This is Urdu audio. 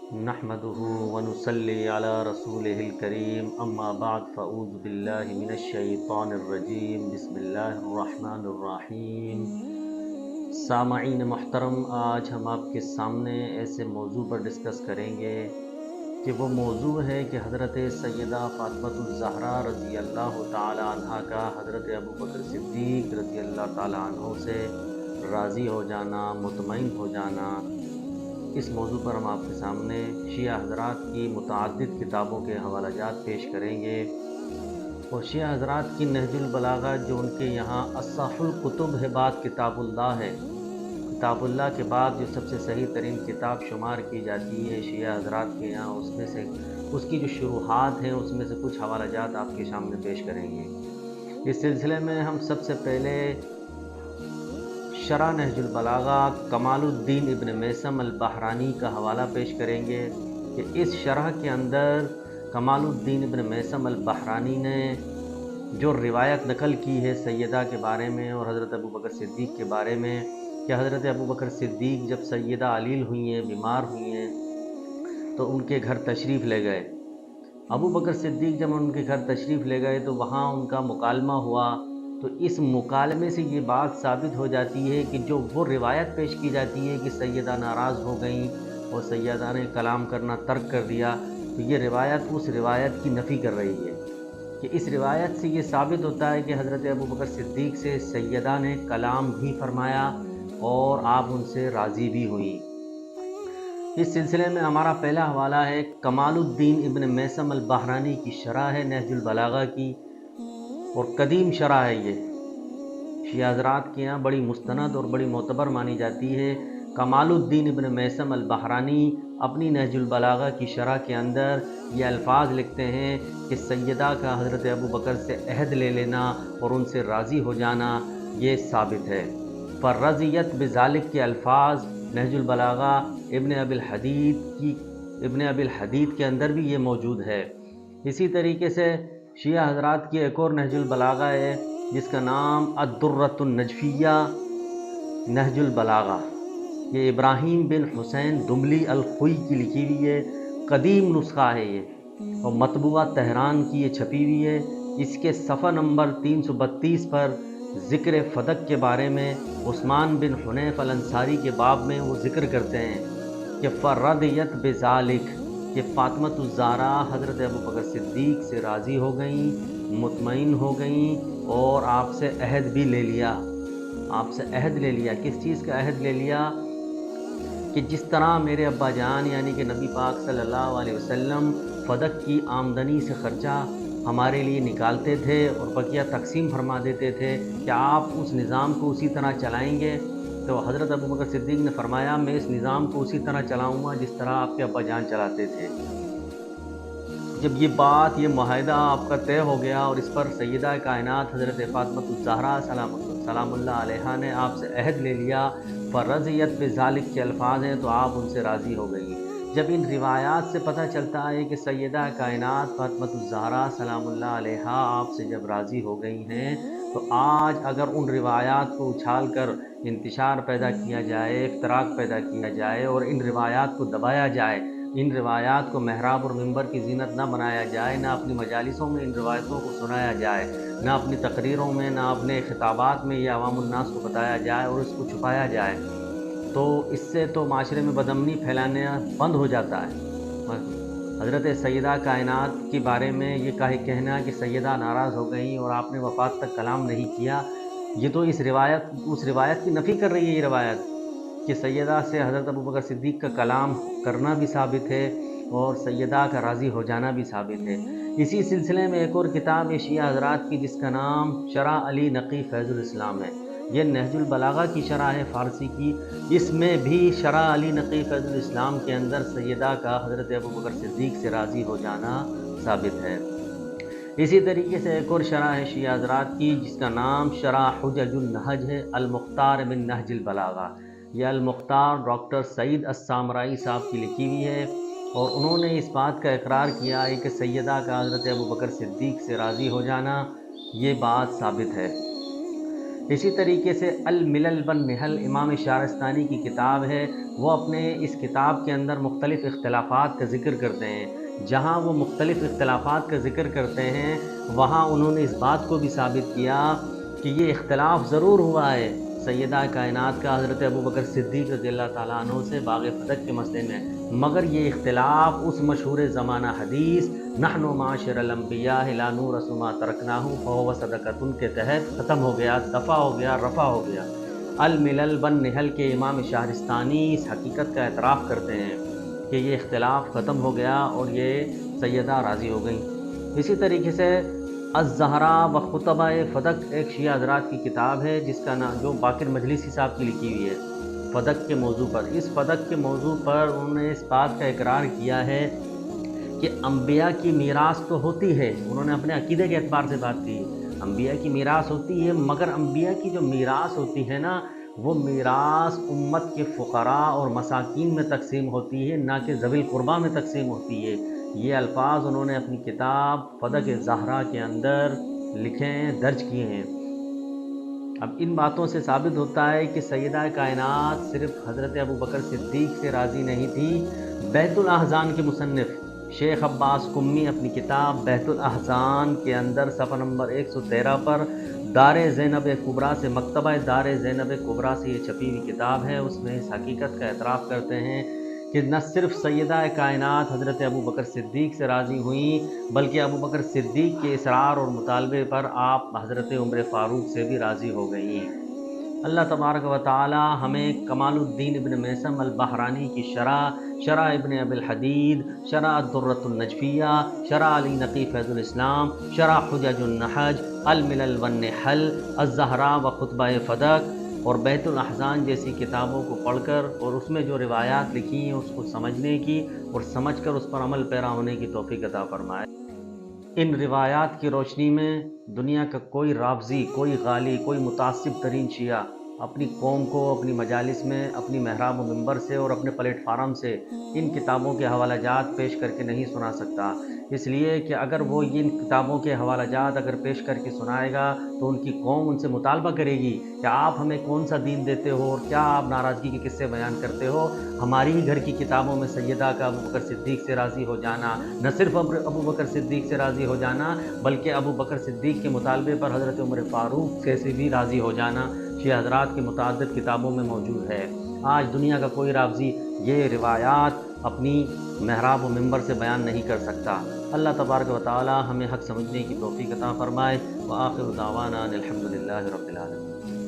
نحمده ونصلي على رسوله الكريم اما بعد فاعوذ بالله من الشیطان الرجیم بسم اللہ الرحمن الرحیم۔ سامعین محترم، آج ہم آپ کے سامنے ایسے موضوع پر ڈسکس کریں گے کہ وہ موضوع ہے کہ حضرت سیدہ فاطمہ الزہرا رضی اللہ تعالی عنہ کا حضرت ابوبکر صدیق رضی اللہ تعالی عنہ سے راضی ہو جانا، مطمئن ہو جانا۔ اس موضوع پر ہم آپ کے سامنے شیعہ حضرات کی متعدد کتابوں کے حوالہ جات پیش کریں گے، اور شیعہ حضرات کی نہج البلاغہ جو ان کے یہاں اصح الکتب ہے بعد کتاب اللہ ہے، کتاب اللہ کے بعد جو سب سے صحیح ترین کتاب شمار کی جاتی ہے شیعہ حضرات کے یہاں، اس میں سے اس کی جو شروحات ہیں اس میں سے کچھ حوالہ جات آپ کے سامنے پیش کریں گے۔ اس سلسلے میں ہم سب سے پہلے شرح نہج البلاغہ کمال الدین ابن میثم البحرانی کا حوالہ پیش کریں گے کہ اس شرح کے اندر کمال الدین ابن میثم البحرانی نے جو روایت نقل کی ہے سیدہ کے بارے میں اور حضرت ابوبکر صدیق کے بارے میں، کہ حضرت ابوبکر صدیق جب سیدہ علیل ہوئی ہیں، بیمار ہوئی ہیں، تو ان کے گھر تشریف لے گئے۔ ابوبکر صدیق جب ان کے گھر تشریف لے گئے تو وہاں ان کا مکالمہ ہوا، تو اس مکالمے سے یہ بات ثابت ہو جاتی ہے کہ جو وہ روایت پیش کی جاتی ہے کہ سیدہ ناراض ہو گئیں اور سیدہ نے کلام کرنا ترک کر دیا، تو یہ روایت اس روایت کی نفی کر رہی ہے، کہ اس روایت سے یہ ثابت ہوتا ہے کہ حضرت ابوبکر صدیق سے سیدہ نے کلام بھی فرمایا اور آپ ان سے راضی بھی ہوئیں۔ اس سلسلے میں ہمارا پہلا حوالہ ہے کمال الدین ابن میثم البحرانی کی شرح ہے نہج البلاغہ کی، اور قدیم شرح ہے یہ، شیعہ حضرات کے یہاں بڑی مستند اور بڑی معتبر مانی جاتی ہے۔ کمال الدین ابن میثم البحرانی اپنی نہج البلاغہ کی شرح کے اندر یہ الفاظ لکھتے ہیں کہ سیدہ کا حضرت ابوبکر سے عہد لے لینا اور ان سے راضی ہو جانا یہ ثابت ہے۔ فرضیت بذالک کے الفاظ نہج البلاغہ ابن ابی الحدید کے اندر بھی یہ موجود ہے۔ اسی طریقے سے شیعہ حضرات کی ایک اور نہج البلاغہ ہے جس کا نام الدرۃ النجفیہ نہج البلاغہ، یہ ابراہیم بن حسین دملی الخوئی کی لکھی ہوئی ہے، قدیم نسخہ ہے یہ، اور مطبوعہ تہران کی یہ چھپی ہوئی ہے۔ اس کے صفحہ نمبر 332 پر ذکر فدق کے بارے میں عثمان بن حنیف الانصاری کے باب میں وہ ذکر کرتے ہیں کہ فرضیت بذالک، کہ فاطمہ الزہرا حضرت ابوبکر صدیق سے راضی ہو گئیں، مطمئن ہو گئیں، اور آپ سے عہد بھی لے لیا۔ آپ سے عہد لے لیا، کس چیز کا عہد لے لیا؟ کہ جس طرح میرے ابا جان یعنی کہ نبی پاک صلی اللہ علیہ وسلم فدق کی آمدنی سے خرچہ ہمارے لیے نکالتے تھے اور بقیہ تقسیم فرما دیتے تھے، کہ آپ اس نظام کو اسی طرح چلائیں گے؟ تو حضرت ابوبکر صدیق نے فرمایا میں اس نظام کو اسی طرح چلاؤں گا جس طرح آپ کے ابا جان چلاتے تھے۔ جب یہ بات، یہ معاہدہ آپ کا طے ہو گیا اور اس پر سیدہ کائنات حضرت فاطمہ الزہرا سلام اللہ علیہا نے آپ سے عہد لے لیا، فرضیت بذالک کے الفاظ ہیں، تو آپ ان سے راضی ہو گئی۔ جب ان روایات سے پتہ چلتا ہے کہ سیدہ کائنات فاطمہ الزہرا سلام اللہ علیہا آپ سے جب راضی ہو گئی ہیں، تو آج اگر ان روایات کو اچھال کر انتشار پیدا کیا جائے، افتراق پیدا کیا جائے اور ان روایات کو دبایا جائے، ان روایات کو محراب اور منبر کی زینت نہ بنایا جائے، نہ اپنی مجالسوں میں ان روایتوں کو سنایا جائے، نہ اپنی تقریروں میں، نہ اپنے خطابات میں یہ عوام الناس کو بتایا جائے اور اس کو چھپایا جائے، تو اس سے تو معاشرے میں بدامنی پھیلانا بند ہو جاتا ہے۔ حضرت سیدہ کائنات کے بارے میں یہ کہنا کہ سیدہ ناراض ہو گئیں اور آپ نے وفات تک کلام نہیں کیا، یہ تو اس روایت کی نفی کر رہی ہے۔ یہ روایت کہ سیدہ سے حضرت ابوبکر صدیق کا کلام کرنا بھی ثابت ہے اور سیدہ کا راضی ہو جانا بھی ثابت ہے۔ اسی سلسلے میں ایک اور کتاب ہے شیعہ حضرات کی جس کا نام شرح علی نقی فیض الاسلام ہے، یہ نہج البلاغہ کی شرح ہے فارسی کی۔ اس میں بھی شرح علی نقی فیض الاسلام کے اندر سیدہ کا حضرت ابوبکر صدیق سے راضی ہو جانا ثابت ہے۔ اسی طریقے سے ایک اور شرح ہے شیعہ حضرات کی جس کا نام شرح حجج النہج ہے، المختار من نہج البلاغہ، یہ المختار ڈاکٹر سعید السامرائی صاحب کی لکھی ہوئی ہے، اور انہوں نے اس بات کا اقرار کیا ہے کہ سیدہ کا حضرت ابوبکر صدیق سے راضی ہو جانا یہ بات ثابت ہے۔ اسی طریقے سے الملل والنحل امام شارستانی کی کتاب ہے، وہ اپنے اس کتاب کے اندر مختلف اختلافات کا ذکر کرتے ہیں۔ جہاں وہ مختلف اختلافات کا ذکر کرتے ہیں وہاں انہوں نے اس بات کو بھی ثابت کیا کہ یہ اختلاف ضرور ہوا ہے سیدہ کائنات کا حضرت ابوبکر صدیق رضی اللہ تعالیٰ عنہ سے باغ فتح کے مسئلے میں، مگر یہ اختلاف اس مشہور زمانہ حدیث نحن معاشر الانبیاء لا نورث ما ترکناہ فہو صدقۃ کے تحت ختم ہو گیا، دفع ہو گیا، رفع ہو گیا۔ الملل والنحل کے امام شہرستانی اس حقیقت کا اعتراف کرتے ہیں کہ یہ اختلاف ختم ہو گیا اور یہ سیدہ راضی ہو گئیں۔ اسی طریقے سے الزہراء و خطبہ فدق ایک شیعہ حضرات کی کتاب ہے جس کا نام جو باقر مجلسی صاحب کی لکھی ہوئی ہے فدق کے موضوع پر۔ اس فدق کے موضوع پر انہوں نے اس بات کا اقرار کیا ہے کہ انبیاء کی میراث تو ہوتی ہے، انہوں نے اپنے عقیدے کے اعتبار سے بات کی، انبیاء کی میراث ہوتی ہے، مگر انبیاء کی جو میراث ہوتی ہے نا وہ میراث امت کے فقراء اور مساکین میں تقسیم ہوتی ہے، نہ کہ ذوی القربیٰ میں تقسیم ہوتی ہے۔ یہ الفاظ انہوں نے اپنی کتاب فدق زہرا کے اندر لکھے ہیں، درج کیے ہیں۔ اب ان باتوں سے ثابت ہوتا ہے کہ سیدہ کائنات صرف حضرت ابوبکر صدیق سے راضی نہیں تھی۔ بیت الاحزان کے مصنف شیخ عباس قمی اپنی کتاب بیت الاحزان کے اندر صفحہ نمبر 113 پر دار زینب کبریٰ سے مکتبہ دار زینب کبریٰ سے یہ چھپی ہوئی کتاب ہے، اس میں اس حقیقت کا اعتراف کرتے ہیں کہ نہ صرف سیدہ کائنات حضرت ابوبکر صدیق سے راضی ہوئیں بلکہ ابوبکر صدیق کے اصرار اور مطالبے پر آپ حضرت عمر فاروق سے بھی راضی ہو گئیں۔ اللہ تبارک و تعالی ہمیں کمال الدین ابن میثم البحرانی کی شرح ابن ابی الحدید، شرح الدرۃ النجفیہ، شرح علی نقی فیض الاسلام، شرح حجج النحج، الملل والنحل، الزہراء و خطبہ فدق اور بیت الاحزان جیسی کتابوں کو پڑھ کر اور اس میں جو روایات لکھی ہیں اس کو سمجھنے کی اور سمجھ کر اس پر عمل پیرا ہونے کی توفیق عطا فرمائے۔ ان روایات کی روشنی میں دنیا کا کوئی رافضی، کوئی غالی، کوئی متعصب ترین شیعہ اپنی قوم کو اپنی مجالس میں اپنی محراب و منبر سے اور اپنے پلیٹ فارم سے ان کتابوں کے حوالہ جات پیش کر کے نہیں سنا سکتا، اس لیے کہ اگر وہ ان کتابوں کے حوالہ جات اگر پیش کر کے سنائے گا تو ان کی قوم ان سے مطالبہ کرے گی کہ آپ ہمیں کون سا دین دیتے ہو اور کیا آپ ناراضگی کے قصے بیان کرتے ہو۔ ہماری ہی گھر کی کتابوں میں سیدہ کا ابوبکر صدیق سے راضی ہو جانا، نہ صرف ابوبکر صدیق سے راضی ہو جانا بلکہ ابوبکر صدیق کے مطالبے پر حضرت عمر فاروق سے بھی راضی ہو جانا شیعہ حضرات کی متعدد کتابوں میں موجود ہے۔ آج دنیا کا کوئی رافضی یہ روایات اپنی محراب و منبر سے بیان نہیں کر سکتا۔ اللہ تبارک و تعالی ہمیں حق سمجھنے کی توفیق عطا فرمائے۔ وآخر دعوانا الحمدللہ رب العالمین۔